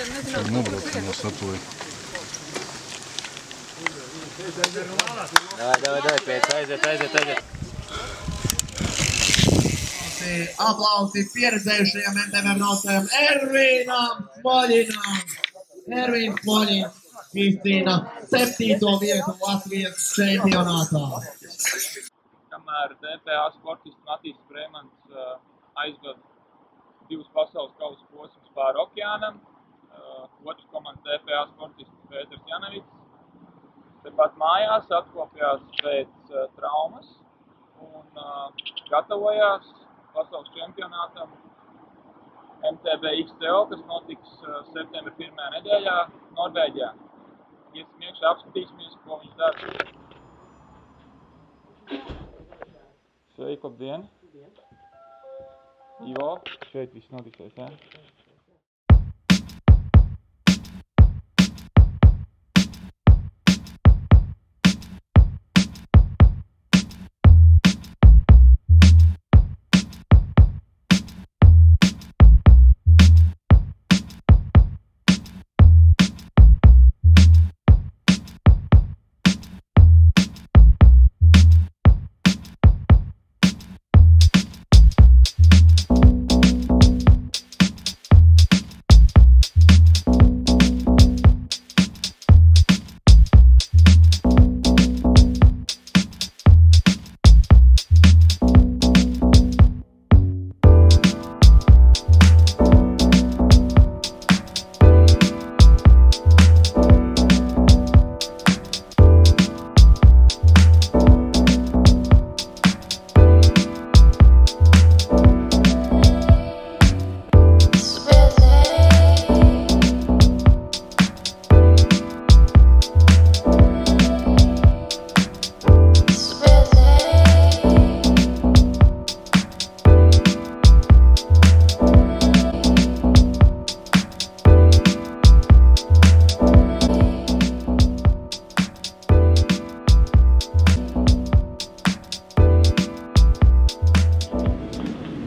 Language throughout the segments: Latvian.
Tad nobraucam no sapulī. Davai, pēc aiziet. Aplausi pieredzējušajam MTB braucējam Ervīnam Smoļinam. Ervīns Smoļins izcīna 7. vietu Latvijas čempionātā. Kamēr DPA sportists Matīs Brēmans aizvada 2 pasaules kausa posmus pāri okeānam, otrs komandas DPA sportists Pēters Janevits tepat mājās atkopjās pēc traumas un gatavojās pasaules čempionātam MTB XTO, kas notiks septembra 1. nedēļā Norvēģijā. Iesim iekšā, apskatīsimies, ko viņš dara. Sveiki, labdien! Ivo, šeit viss notiksies, jā?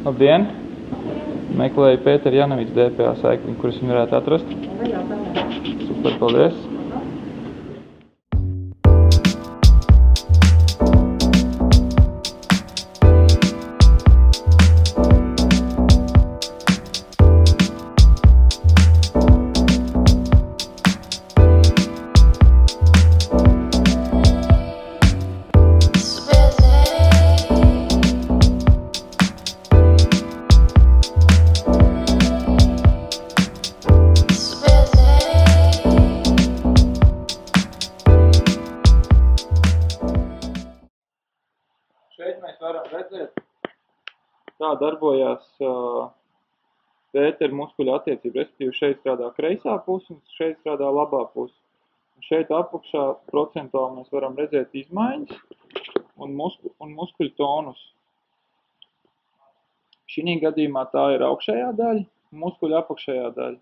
Labdien! Meklēju Pēteru Janevits DPA saikliņu, kuras viņu varētu atrast. Super, paldies! Šeit mēs varam redzēt, kā darbojās Pētera muskuļu attiecība, respektīvi šeit strādā kreisā puse un šeit strādā labā puse. Un šeit apakšā procentuāli mēs varam redzēt izmaiņas un muskuļu tonus. Šī gadījumā tā ir augšējā daļa, muskuļu apakšējā daļa.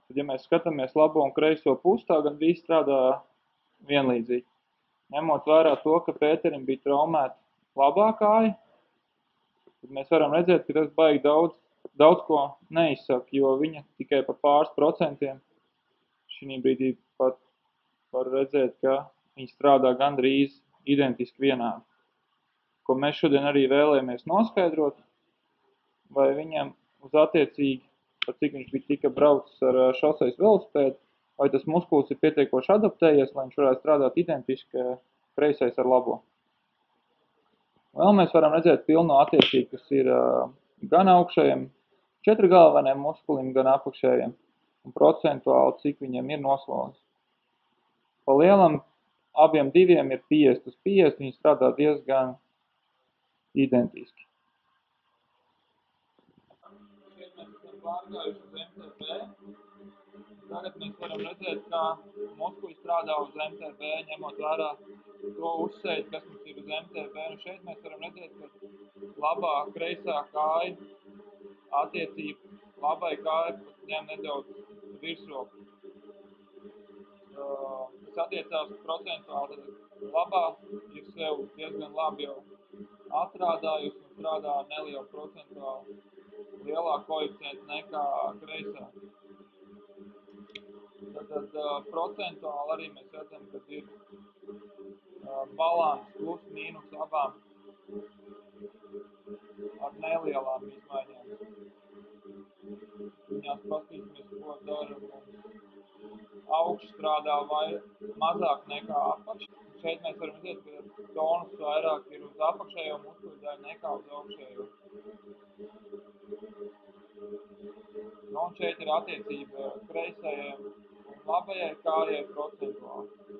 Tad, ja mēs skatāmies labo un kreiso pusi, tā gan visi strādā vienlīdzīgi. Ņemot vērā to, ka Pēterim bija traumēta labā kāja, tad mēs varam redzēt, ka tas baigi daudz ko neizsaka, jo viņa tikai par pāris procentiem šī brīdī pat var redzēt, ka viņa strādā gandrīz identiski vienādi. Ko mēs šodien arī vēlējamies noskaidrot, vai viņam uz attiecīgi, par cik viņš bija tika braucis ar šoseis velosipēdu, vai tas muskulis ir pietiekoši adaptējies, lai viņš varētu strādāt identiski kreisais ar labo. Vēl mēs varam redzēt pilno attiecību, kas ir gan augšējiem 4 galveniem muskulim, gan apakšējiem, un procentuāli, cik viņiem ir noslonis. Pa lielam abiem diviem ir 50/50, viņi strādā diezgan identiski. Šeit mēs esam pārgājuši uz MTB. Tagad mēs varam redzēt, kā muskuļi strādā uz MTB, ņemot vērā to uzsēdi, kas mums ir uz MTB. Un šeit mēs varam redzēt, ka labā kreisā kāja attiecība labai kāja pat ņem nedaudz virsroku. Kas attiecās procentuāli, tad labā ir sev diezgan labi jau atrādājusi un strādā nelielu procentuāli lielāku koeficientu nekā kreisā. Tad procentuāli arī mēs redzam, ka ir balans plus mīnus abām ar nelielām izmaiņām. Viņās paskatīsimies, ko dara augš strādā vai mazāk nekā apakš. Šeit mēs varam redzēt, ka tonus vairāk ir uz apakšējo muskuļu daļu nekā uz augšējo. Un šeit ir attiecība kreisajai un labajai kājai procentuāli.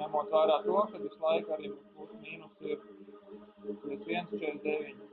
Ņemot vērā to, ka visu laiku arī plus mīnus ir 1,49.